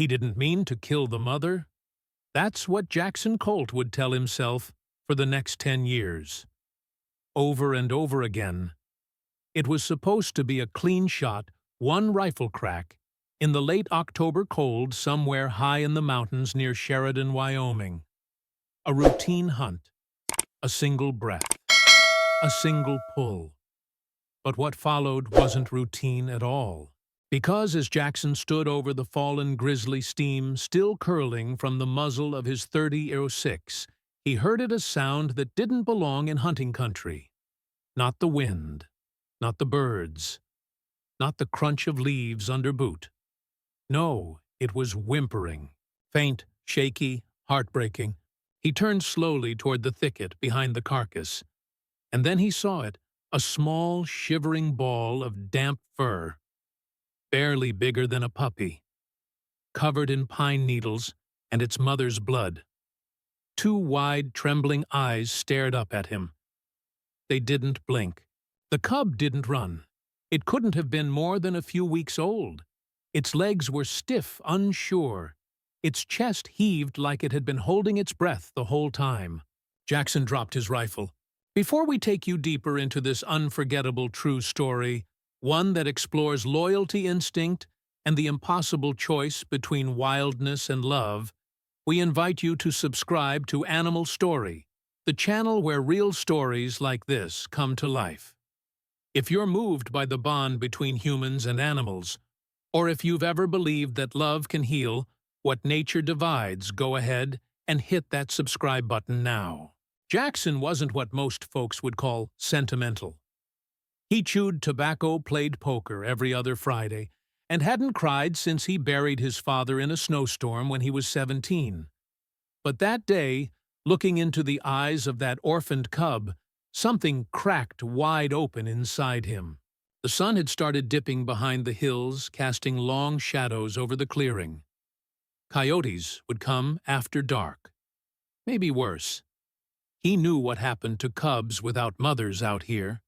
He didn't mean to kill the mother. That's what Jackson Colt would tell himself for the next 10 years. Over and over again. It was supposed to be a clean shot, one rifle crack, in the late October cold somewhere high in the mountains near Sheridan, Wyoming. A routine hunt. A single breath. A single pull. But what followed wasn't routine at all. Because as Jackson stood over the fallen grizzly steam still curling from the muzzle of his .30-06, he heard it a sound that didn't belong in hunting country. Not the wind, not the birds, not the crunch of leaves under boot. No, it was whimpering, faint, shaky, heartbreaking. He turned slowly toward the thicket behind the carcass, and then he saw it, a small, shivering ball of damp fur, barely bigger than a puppy, covered in pine needles and its mother's blood. Two wide, trembling eyes stared up at him. They didn't blink. The cub didn't run. It couldn't have been more than a few weeks old. Its legs were stiff, unsure. Its chest heaved like it had been holding its breath the whole time. Jackson dropped his rifle. Before we take you deeper into this unforgettable true story, one that explores loyalty instinct and the impossible choice between wildness and love, we invite you to subscribe to Animal Story, the channel where real stories like this come to life. If you're moved by the bond between humans and animals, or if you've ever believed that love can heal what nature divides, go ahead and hit that subscribe button now. Jackson wasn't what most folks would call sentimental. He chewed tobacco, played poker every other Friday, and hadn't cried since he buried his father in a snowstorm when he was 17. But that day, looking into the eyes of that orphaned cub, something cracked wide open inside him. The sun had started dipping behind the hills, casting long shadows over the clearing. Coyotes would come after dark. Maybe worse. He knew what happened to cubs without mothers out here.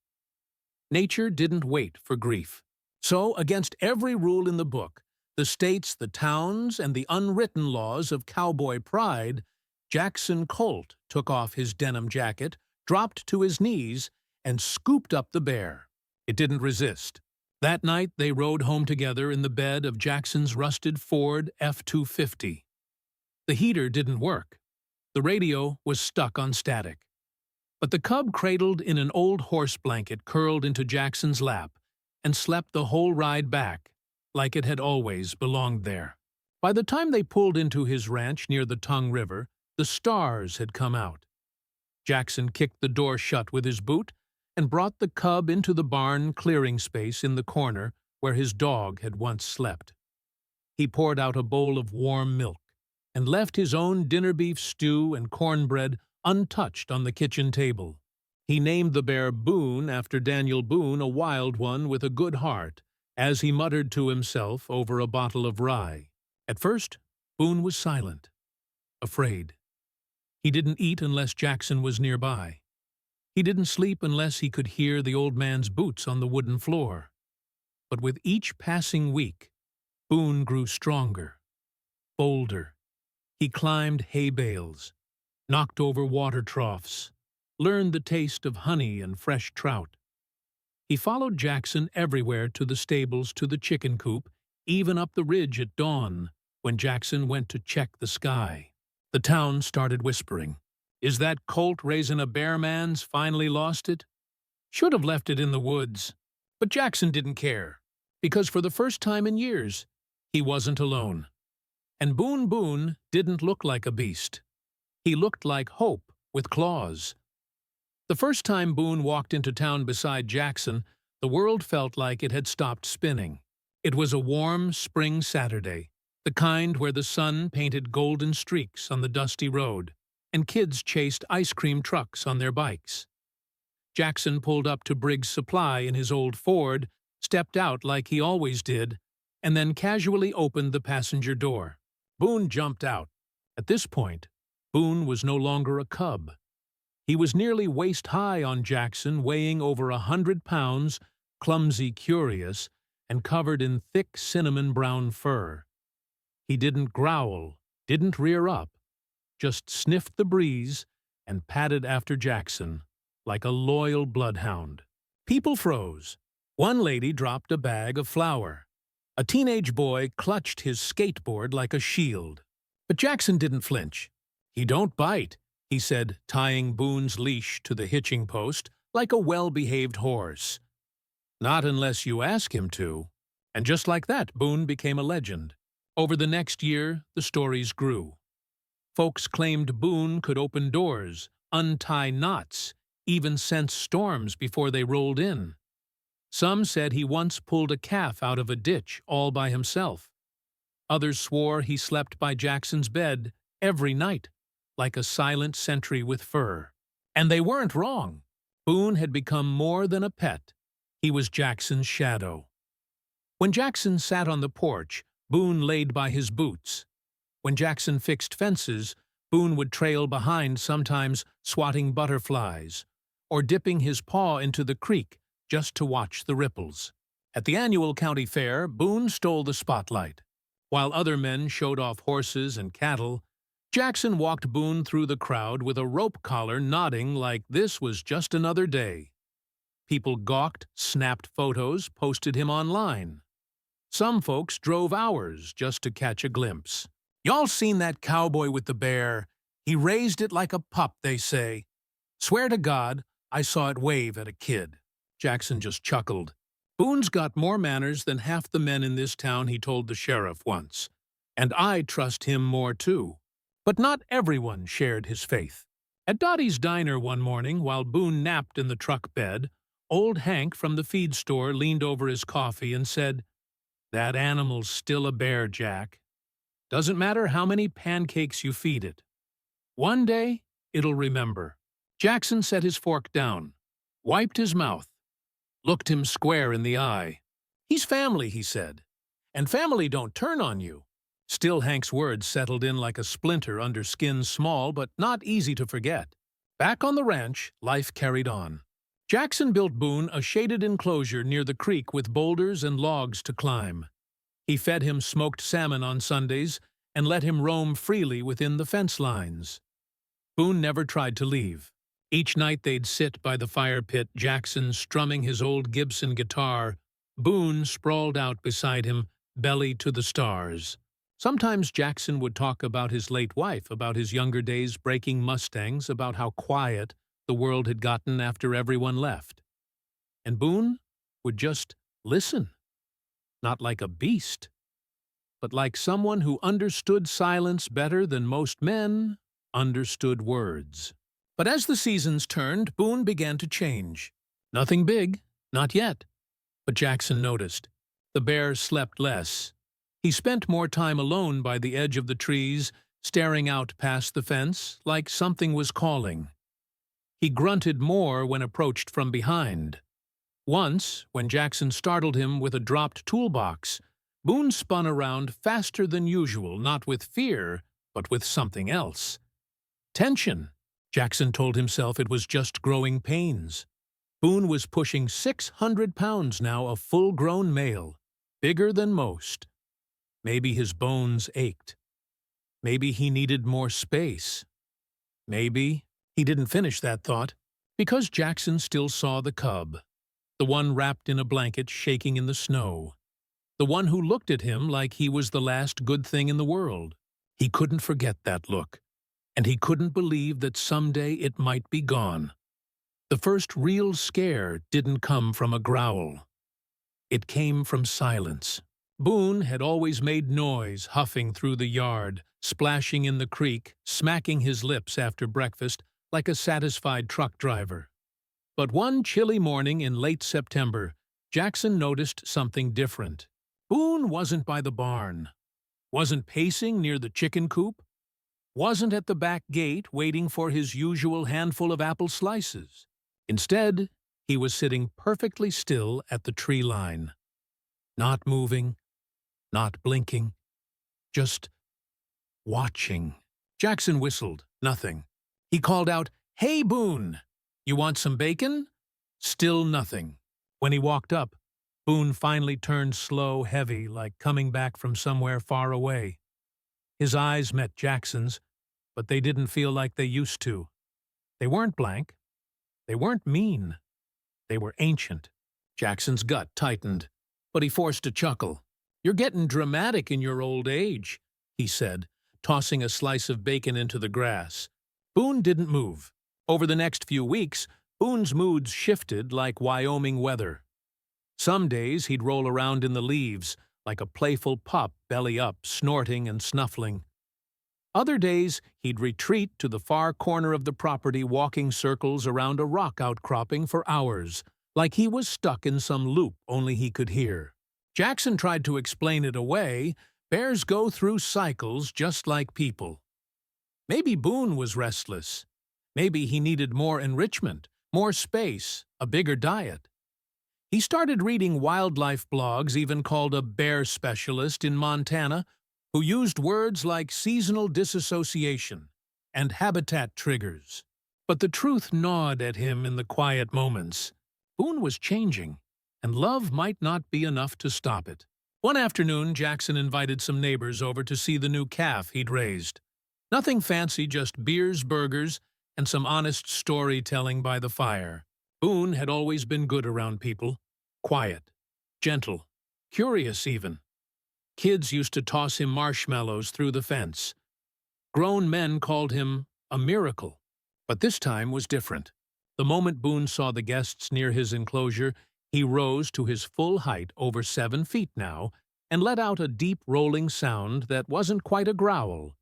Nature didn't wait for grief. So, against every rule in the book, the states, the towns, and the unwritten laws of cowboy pride, Jackson Colt took off his denim jacket, dropped to his knees, and scooped up the bear. It didn't resist. That night they rode home together in the bed of Jackson's rusted Ford F-250. The heater didn't work. The radio was stuck on static. But the cub cradled in an old horse blanket curled into Jackson's lap and slept the whole ride back, like it had always belonged there. By the time they pulled into his ranch near the Tongue River, the stars had come out. Jackson kicked the door shut with his boot and brought the cub into the barn clearing space in the corner where his dog had once slept. He poured out a bowl of warm milk and left his own dinner beef stew and cornbread untouched on the kitchen table. He named the bear Boone after Daniel Boone, a wild one with a good heart, as he muttered to himself over a bottle of rye. At first, Boone was silent, afraid. He didn't eat unless Jackson was nearby. He didn't sleep unless he could hear the old man's boots on the wooden floor. But with each passing week, Boone grew stronger, bolder. He climbed hay bales, knocked over water troughs, learned the taste of honey and fresh trout. He followed Jackson everywhere, to the stables, to the chicken coop, even up the ridge at dawn when Jackson went to check the sky. The town started whispering, "Is that Colt raising a bear man's finally lost it? Should have left it in the woods." But Jackson didn't care, because for the first time in years, he wasn't alone. And Boone didn't look like a beast. He looked like hope with claws. The first time Boone walked into town beside Jackson, the world felt like it had stopped spinning. It was a warm spring Saturday, the kind where the sun painted golden streaks on the dusty road, and kids chased ice cream trucks on their bikes. Jackson pulled up to Briggs' Supply in his old Ford, stepped out like he always did, and then casually opened the passenger door. Boone jumped out. At this point, Boone was no longer a cub. He was nearly waist-high on Jackson, weighing over 100 pounds, clumsy, curious, and covered in thick cinnamon-brown fur. He didn't growl, didn't rear up, just sniffed the breeze and padded after Jackson like a loyal bloodhound. People froze. One lady dropped a bag of flour. A teenage boy clutched his skateboard like a shield. But Jackson didn't flinch. "He don't bite," he said, tying Boone's leash to the hitching post like a well-behaved horse. "Not unless you ask him to." And just like that, Boone became a legend. Over the next year, the stories grew. Folks claimed Boone could open doors, untie knots, even sense storms before they rolled in. Some said he once pulled a calf out of a ditch all by himself. Others swore he slept by Jackson's bed every night, like a silent sentry with fur. And they weren't wrong. Boone had become more than a pet. He was Jackson's shadow. When Jackson sat on the porch, Boone laid by his boots. When Jackson fixed fences, Boone would trail behind, sometimes swatting butterflies, or dipping his paw into the creek just to watch the ripples. At the annual county fair, Boone stole the spotlight. While other men showed off horses and cattle, Jackson walked Boone through the crowd with a rope collar nodding like this was just another day. People gawked, snapped photos, posted him online. Some folks drove hours just to catch a glimpse. "Y'all seen that cowboy with the bear? He raised it like a pup, they say. Swear to God, I saw it wave at a kid." Jackson just chuckled. "Boone's got more manners than half the men in this town," he told the sheriff once. "And I trust him more too." But not everyone shared his faith. At Dottie's diner one morning, while Boone napped in the truck bed, old Hank from the feed store leaned over his coffee and said, "That animal's still a bear, Jack. Doesn't matter how many pancakes you feed it. One day, it'll remember." Jackson set his fork down, wiped his mouth, looked him square in the eye. "He's family," he said, "and family don't turn on you." Still, Hank's words settled in like a splinter under skin small but not easy to forget. Back on the ranch, life carried on. Jackson built Boone a shaded enclosure near the creek with boulders and logs to climb. He fed him smoked salmon on Sundays and let him roam freely within the fence lines. Boone never tried to leave. Each night they'd sit by the fire pit, Jackson strumming his old Gibson guitar, Boone sprawled out beside him, belly to the stars. Sometimes Jackson would talk about his late wife, about his younger days breaking mustangs, about how quiet the world had gotten after everyone left. And Boone would just listen, not like a beast, but like someone who understood silence better than most men understood words. But as the seasons turned, Boone began to change. Nothing big, not yet. But Jackson noticed. The bear slept less. He spent more time alone by the edge of the trees, staring out past the fence, like something was calling. He grunted more when approached from behind. Once, when Jackson startled him with a dropped toolbox, Boone spun around faster than usual, not with fear, but with something else. Tension. Jackson told himself it was just growing pains. Boone was pushing 600 pounds now, a full-grown male, bigger than most. Maybe his bones ached. Maybe he needed more space. Maybe he didn't finish that thought, because Jackson still saw the cub, the one wrapped in a blanket shaking in the snow, the one who looked at him like he was the last good thing in the world. He couldn't forget that look, and he couldn't believe that someday it might be gone. The first real scare didn't come from a growl. It came from silence. Boone had always made noise, huffing through the yard, splashing in the creek, smacking his lips after breakfast like a satisfied truck driver. But one chilly morning in late September, Jackson noticed something different. Boone wasn't by the barn, wasn't pacing near the chicken coop, wasn't at the back gate waiting for his usual handful of apple slices. Instead, he was sitting perfectly still at the tree line. Not moving, not blinking, just watching. Jackson whistled. Nothing. He called out, "Hey, Boone! You want some bacon?" Still nothing. When he walked up, Boone finally turned slow, heavy, like coming back from somewhere far away. His eyes met Jackson's, but they didn't feel like they used to. They weren't blank. They weren't mean. They were ancient. Jackson's gut tightened, but he forced a chuckle. "You're getting dramatic in your old age," he said, tossing a slice of bacon into the grass. Boone didn't move. Over the next few weeks, Boone's moods shifted like Wyoming weather. Some days he'd roll around in the leaves, like a playful pup belly up, snorting and snuffling. Other days he'd retreat to the far corner of the property, walking circles around a rock outcropping for hours, like he was stuck in some loop only he could hear. Jackson tried to explain it away. Bears go through cycles just like people. Maybe Boone was restless. Maybe he needed more enrichment, more space, a bigger diet. He started reading wildlife blogs, even called a bear specialist in Montana, who used words like seasonal disassociation and habitat triggers. But the truth gnawed at him in the quiet moments. Boone was changing, and love might not be enough to stop it. One afternoon, Jackson invited some neighbors over to see the new calf he'd raised. Nothing fancy, just beers, burgers, and some honest storytelling by the fire. Boone had always been good around people. Quiet, gentle, curious even. Kids used to toss him marshmallows through the fence. Grown men called him a miracle. But this time was different. The moment Boone saw the guests near his enclosure, he rose to his full height, over 7 feet now, and let out a deep rolling sound that wasn't quite a growl,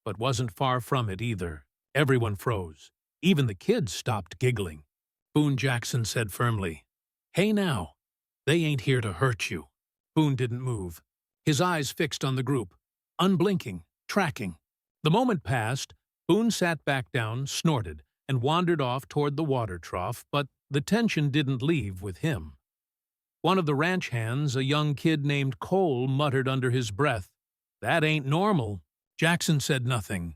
but wasn't far from it either. Everyone froze. Even the kids stopped giggling. Boone Jackson said firmly, "Hey now, they ain't here to hurt you." Boone didn't move. His eyes fixed on the group, unblinking, tracking. The moment passed. Boone sat back down, snorted, and wandered off toward the water trough, but the tension didn't leave with him. One of the ranch hands, a young kid named Colt, muttered under his breath, "That ain't normal." Jackson said nothing.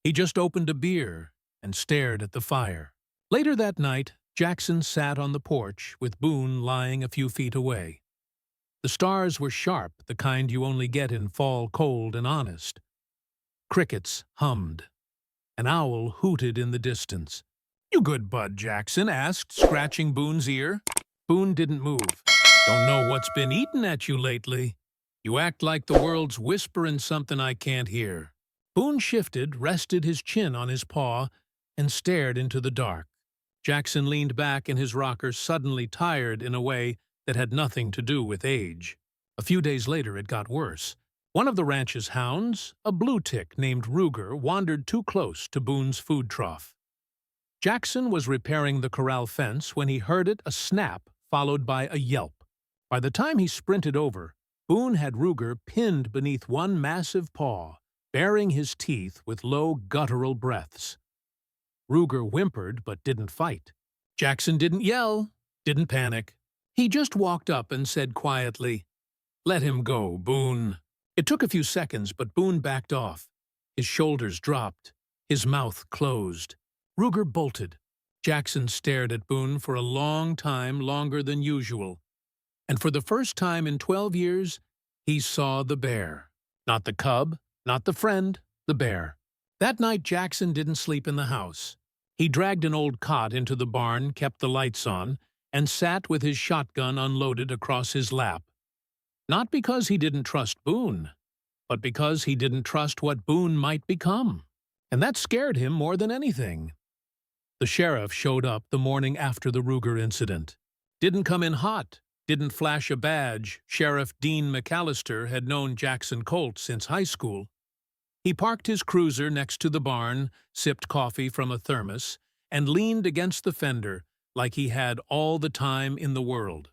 He just opened a beer and stared at the fire. Later that night, Jackson sat on the porch with Boone lying a few feet away. The stars were sharp, the kind you only get in fall, cold and honest. Crickets hummed. An owl hooted in the distance. "You good, Bud?" Jackson asked, scratching Boone's ear. Boone didn't move. "Don't know what's been eating at you lately. You act like the world's whispering something I can't hear." Boone shifted, rested his chin on his paw, and stared into the dark. Jackson leaned back in his rocker, suddenly tired in a way that had nothing to do with age. A few days later it got worse. One of the ranch's hounds, a blue tick named Ruger, wandered too close to Boone's food trough. Jackson was repairing the corral fence when he heard it a snap, followed by a yelp. By the time he sprinted over, Boone had Ruger pinned beneath one massive paw, baring his teeth with low, guttural breaths. Ruger whimpered but didn't fight. Jackson didn't yell, didn't panic. He just walked up and said quietly, "Let him go, Boone." It took a few seconds, but Boone backed off. His shoulders dropped. His mouth closed. Ruger bolted. Jackson stared at Boone for a long time, longer than usual. And for the first time in 12 years, he saw the bear. Not the cub, not the friend, the bear. That night, Jackson didn't sleep in the house. He dragged an old cot into the barn, kept the lights on, and sat with his shotgun unloaded across his lap. Not because he didn't trust Boone, but because he didn't trust what Boone might become. And that scared him more than anything. The sheriff showed up the morning after the Ruger incident. Didn't come in hot, didn't flash a badge. Sheriff Dean McAllister had known Jackson Colt since high school. He parked his cruiser next to the barn, sipped coffee from a thermos, and leaned against the fender like he had all the time in the world.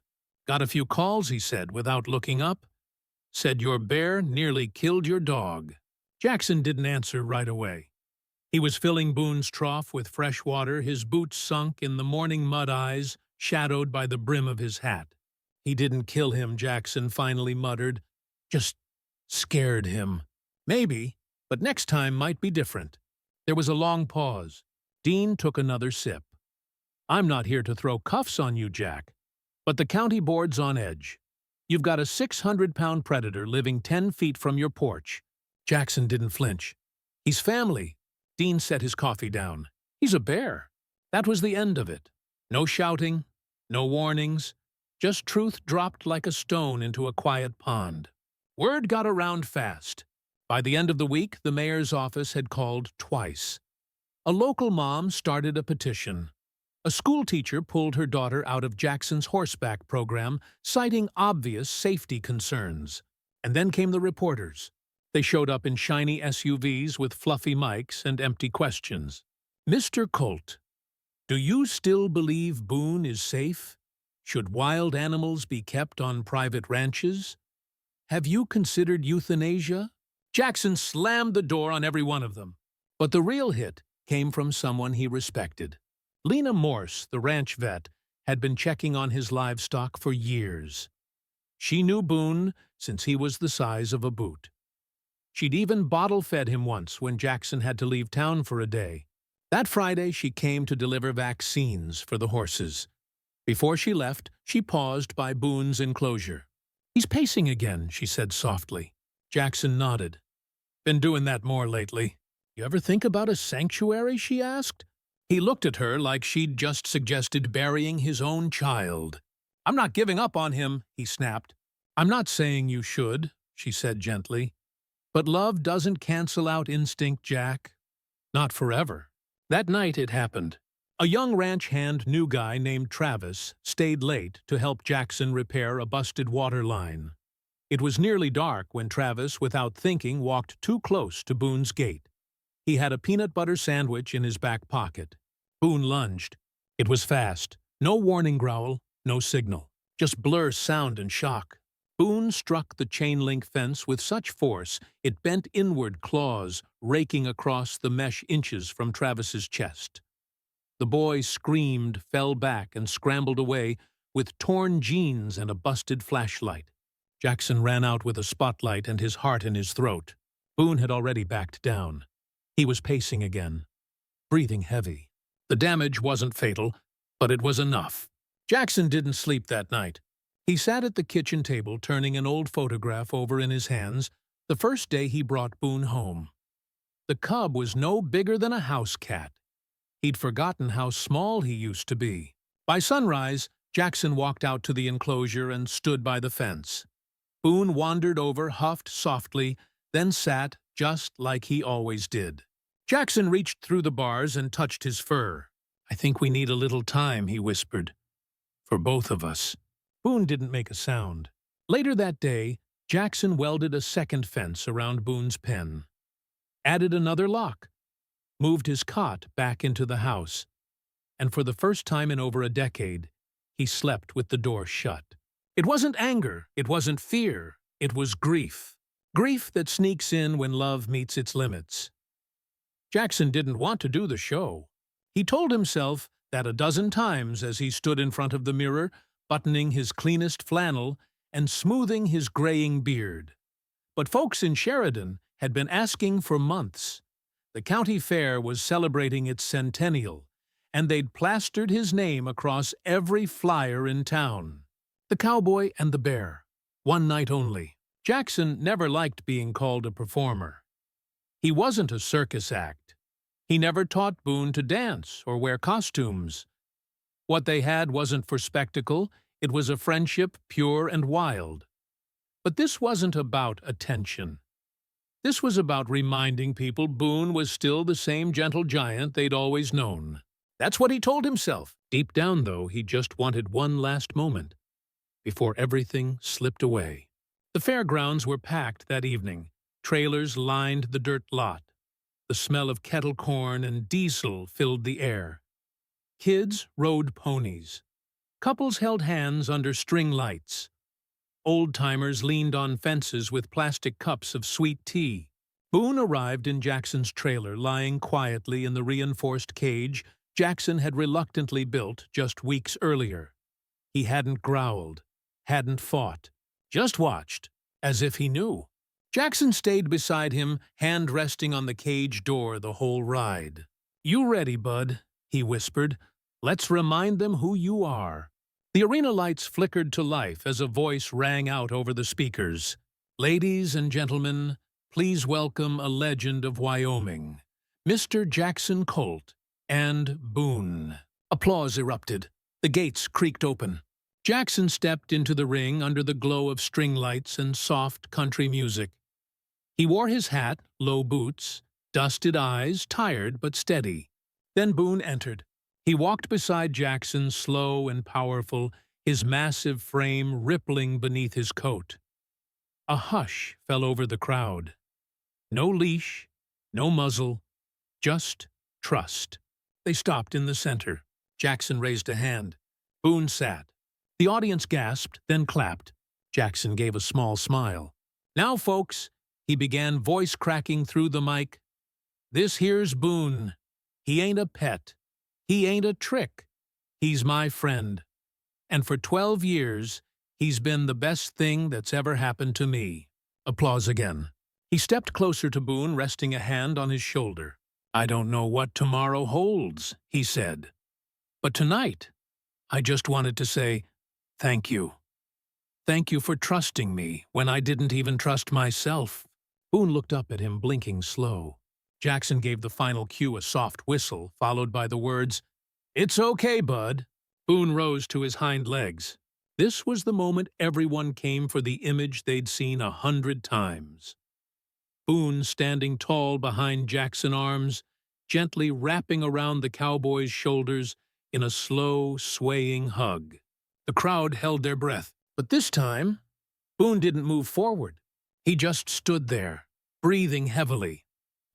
"Got a few calls," he said, without looking up. "Said your bear nearly killed your dog." Jackson didn't answer right away. He was filling Boone's trough with fresh water, his boots sunk in the morning mud eyes, shadowed by the brim of his hat. "He didn't kill him," Jackson finally muttered. "Just scared him. Maybe, but next time might be different." There was a long pause. Dean took another sip. "I'm not here to throw cuffs on you, Jack, but the county board's on edge. You've got a 600-pound predator living 10 feet from your porch. Jackson didn't flinch. He's family. Dean set his coffee down. He's a bear. That was the end of it. No shouting, no warnings, just truth dropped like a stone into a quiet pond. Word got around fast. By the end of the week, the mayor's office had called twice. A local mom started a petition. A schoolteacher pulled her daughter out of Jackson's horseback program, citing obvious safety concerns. And then came the reporters. They showed up in shiny SUVs with fluffy mics and empty questions. Mr. Colt, do you still believe Boone is safe? Should wild animals be kept on private ranches? Have you considered euthanasia? Jackson slammed the door on every one of them. But the real hit came from someone he respected. Lena Morse, the ranch vet, had been checking on his livestock for years. She knew Boone since he was the size of a boot. She'd even bottle-fed him once when Jackson had to leave town for a day. That Friday, she came to deliver vaccines for the horses. Before she left, she paused by Boone's enclosure. "He's pacing again," she said softly. Jackson nodded. "Been doing that more lately. You ever think about a sanctuary?" she asked. He looked at her like she'd just suggested burying his own child. "I'm not giving up on him," he snapped. "I'm not saying you should," she said gently. "But love doesn't cancel out instinct, Jack. Not forever." That night it happened. A young ranch hand new guy named Travis stayed late to help Jackson repair a busted water line. It was nearly dark when Travis, without thinking, walked too close to Boone's gate. He had a peanut butter sandwich in his back pocket. Boone lunged. It was fast. No warning growl, no signal. Just blur sound and shock. Boone struck the chain-link fence with such force it bent inward claws, raking across the mesh inches from Travis's chest. The boy screamed, fell back, and scrambled away with torn jeans and a busted flashlight. Jackson ran out with a spotlight and his heart in his throat. Boone had already backed down. He was pacing again, breathing heavy. The damage wasn't fatal, but it was enough. Jackson didn't sleep that night. He sat at the kitchen table turning an old photograph over in his hands the first day he brought Boone home. The cub was no bigger than a house cat. He'd forgotten how small he used to be. By sunrise, Jackson walked out to the enclosure and stood by the fence. Boone wandered over, huffed softly, then sat just like he always did. Jackson reached through the bars and touched his fur. "I think we need a little time," he whispered. "For both of us." Boone didn't make a sound. Later that day, Jackson welded a second fence around Boone's pen, added another lock, moved his cot back into the house, and for the first time in over a decade, he slept with the door shut. It wasn't anger, it wasn't fear, it was grief. Grief that sneaks in when love meets its limits. Jackson didn't want to do the show. He told himself that a dozen times as he stood in front of the mirror, buttoning his cleanest flannel and smoothing his graying beard. But folks in Sheridan had been asking for months. The county fair was celebrating its centennial, and they'd plastered his name across every flyer in town. The Cowboy and the Bear. One night only. Jackson never liked being called a performer. He wasn't a circus act. He never taught Boone to dance or wear costumes. What they had wasn't for spectacle, it was a friendship pure and wild. But this wasn't about attention. This was about reminding people Boone was still the same gentle giant they'd always known. That's what he told himself. Deep down, though, he just wanted one last moment before everything slipped away. The fairgrounds were packed that evening. Trailers lined the dirt lot. The smell of kettle corn and diesel filled the air. Kids rode ponies. Couples held hands under string lights. Old-timers leaned on fences with plastic cups of sweet tea. Boone arrived in Jackson's trailer, lying quietly in the reinforced cage Jackson had reluctantly built just weeks earlier. He hadn't growled, hadn't fought, just watched, as if he knew. Jackson stayed beside him, hand resting on the cage door the whole ride. "You ready, bud?" he whispered. "Let's remind them who you are." The arena lights flickered to life as a voice rang out over the speakers. "Ladies and gentlemen, please welcome a legend of Wyoming, Mr. Jackson Colt and Boone. Applause erupted. The gates creaked open. Jackson stepped into the ring under the glow of string lights and soft country music. He wore his hat, low boots, dusted eyes, tired but steady. Then Boone entered. He walked beside Jackson, slow and powerful, his massive frame rippling beneath his coat. A hush fell over the crowd. No leash, no muzzle, just trust. They stopped in the center. Jackson raised a hand. Boone sat. The audience gasped, then clapped. Jackson gave a small smile. "Now, folks," he began, voice cracking through the mic, "this here's Boone. He ain't a pet. He ain't a trick. He's my friend. And for 12 years, he's been the best thing that's ever happened to me." Applause again. He stepped closer to Boone, resting a hand on his shoulder. "I don't know what tomorrow holds," he said. "But tonight, I just wanted to say thank you. Thank you for trusting me when I didn't even trust myself." Boone looked up at him, blinking slow. Jackson gave the final cue a soft whistle, followed by the words, "It's okay, bud." Boone rose to his hind legs. This was the moment everyone came for the image they'd seen 100 times. Boone standing tall behind Jackson's arms, gently wrapping around the cowboy's shoulders in a slow, swaying hug. The crowd held their breath, but this time, Boone didn't move forward. He just stood there, breathing heavily,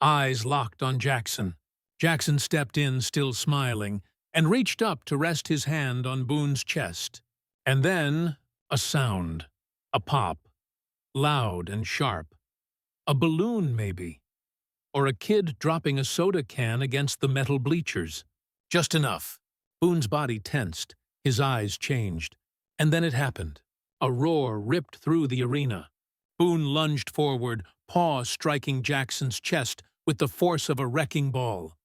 eyes locked on Jackson. Jackson stepped in, still smiling, and reached up to rest his hand on Boone's chest. And then, a sound, a pop, loud and sharp. A balloon, maybe, or a kid dropping a soda can against the metal bleachers. Just enough. Boone's body tensed, his eyes changed, and then it happened. A roar ripped through the arena. Boone lunged forward, paw striking Jackson's chest with the force of a wrecking ball.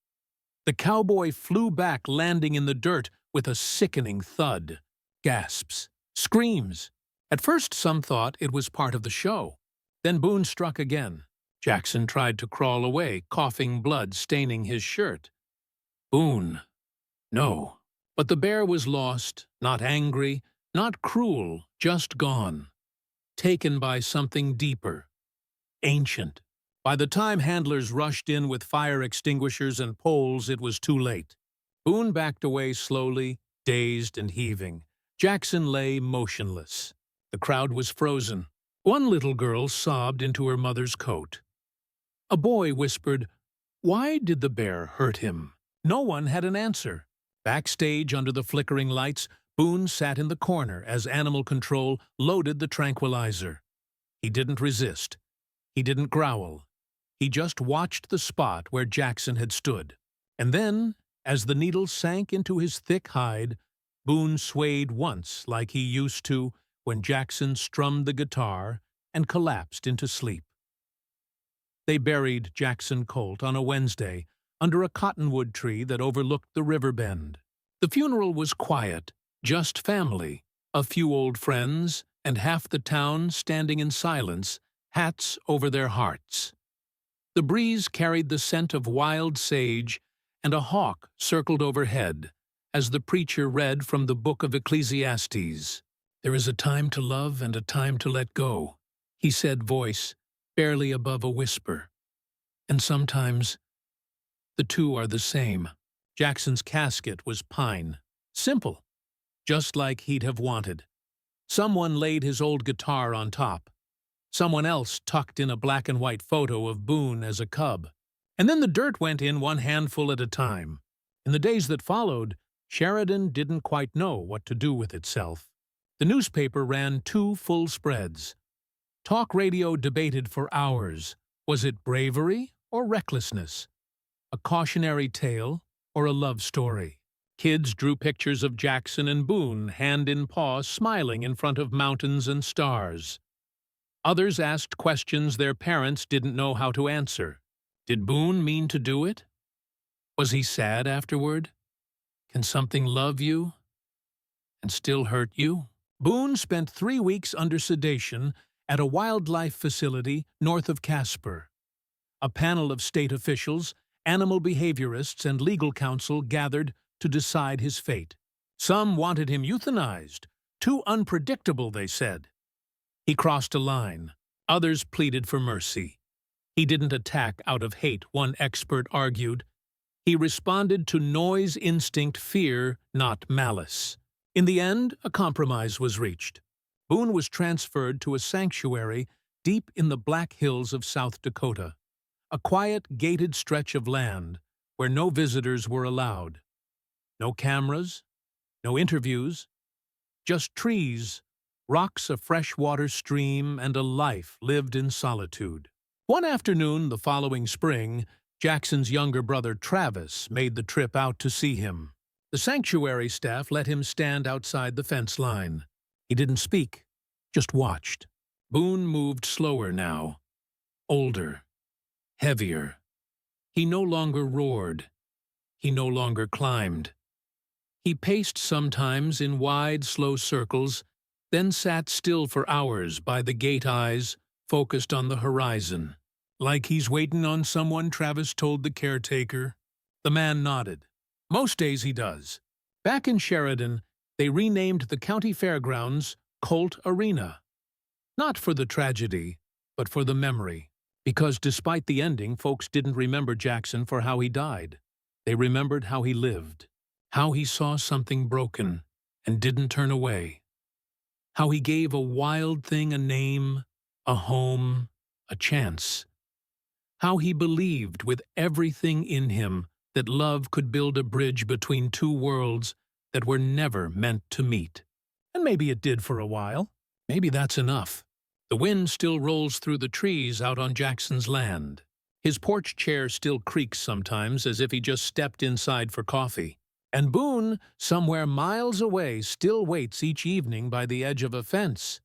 The cowboy flew back, landing in the dirt with a sickening thud. Gasps, screams. At first, some thought it was part of the show. Then Boone struck again. Jackson tried to crawl away, coughing blood staining his shirt. Boone. No. But the bear was lost, not angry, not cruel, just gone. Taken by something deeper. Ancient. By the time handlers rushed in with fire extinguishers and poles, it was too late. Boone backed away slowly, dazed and heaving. Jackson lay motionless. The crowd was frozen. One little girl sobbed into her mother's coat. A boy whispered, "Why did the bear hurt him?" No one had an answer. Backstage, under the flickering lights, Boone sat in the corner as Animal Control loaded the tranquilizer. He didn't resist. He didn't growl. He just watched the spot where Jackson had stood. And then, as the needle sank into his thick hide, Boone swayed once like he used to when Jackson strummed the guitar and collapsed into sleep. They buried Jackson Colt on a Wednesday under a cottonwood tree that overlooked the river bend. The funeral was quiet, just family, a few old friends, and half the town standing in silence, hats over their hearts. The breeze carried the scent of wild sage, and a hawk circled overhead as the preacher read from the book of Ecclesiastes. "There is a time to love and a time to let go," he said, voice barely above a whisper. "And sometimes the two are the same." Jackson's casket was pine. Simple, just like he'd have wanted. Someone laid his old guitar on top. Someone else tucked in a black and white photo of Boone as a cub. And then the dirt went in one handful at a time. In the days that followed, Sheridan didn't quite know what to do with itself. The newspaper ran 2 full spreads. Talk radio debated for hours. Was it bravery or recklessness? A cautionary tale or a love story? Kids drew pictures of Jackson and Boone, hand in paw, smiling in front of mountains and stars. Others asked questions their parents didn't know how to answer. Did Boone mean to do it? Was he sad afterward? Can something love you and still hurt you? Boone spent 3 weeks under sedation at a wildlife facility north of Casper. A panel of state officials, animal behaviorists, and legal counsel gathered to decide his fate. Some wanted him euthanized. Too unpredictable, they said. He crossed a line. Others pleaded for mercy. He didn't attack out of hate, one expert argued. He responded to noise, instinct, fear, not malice. In the end, a compromise was reached. Boone was transferred to a sanctuary deep in the Black Hills of South Dakota, a quiet, gated stretch of land where no visitors were allowed. No cameras, no interviews, just trees, rocks, a freshwater stream, and a life lived in solitude. One afternoon the following spring, Jackson's younger brother Travis made the trip out to see him. The sanctuary staff let him stand outside the fence line. He didn't speak, just watched. Boone moved slower now, older, heavier. He no longer roared. He no longer climbed. He paced sometimes in wide, slow circles, then sat still for hours by the gate, eyes focused on the horizon. Like he's waiting on someone, Travis told the caretaker. The man nodded. Most days he does. Back in Sheridan, they renamed the county fairgrounds Colt Arena. Not for the tragedy, but for the memory. Because despite the ending, folks didn't remember Jackson for how he died. They remembered how he lived, how he saw something broken and didn't turn away, how he gave a wild thing a name, a home, a chance, how he believed with everything in him that love could build a bridge between two worlds that were never meant to meet. And maybe it did for a while. Maybe that's enough. The wind still rolls through the trees out on Jackson's land. His porch chair still creaks sometimes as if he just stepped inside for coffee. And Boone, somewhere miles away, still waits each evening by the edge of a fence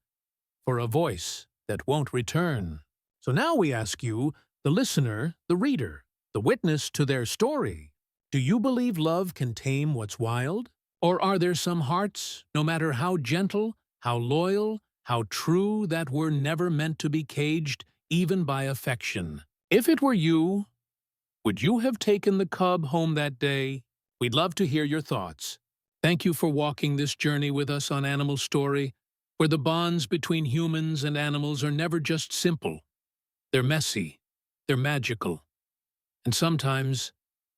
for a voice that won't return. So now we ask you, the listener, the reader, the witness to their story, do you believe love can tame what's wild? Or are there some hearts, no matter how gentle, how loyal, how true, that were never meant to be caged, even by affection? If it were you, would you have taken the cub home that day? We'd love to hear your thoughts. Thank you for walking this journey with us on Animal Story, where the bonds between humans and animals are never just simple. They're messy, they're magical, and sometimes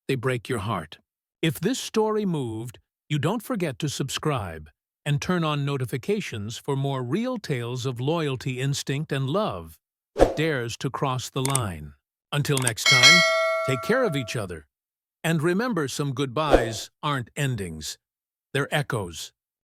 they break your heart. If this story moved, you don't forget to subscribe and turn on notifications for more real tales of loyalty, instinct, and love that dares to cross the line. Until next time, take care of each other. And remember, some goodbyes aren't endings. They're echoes.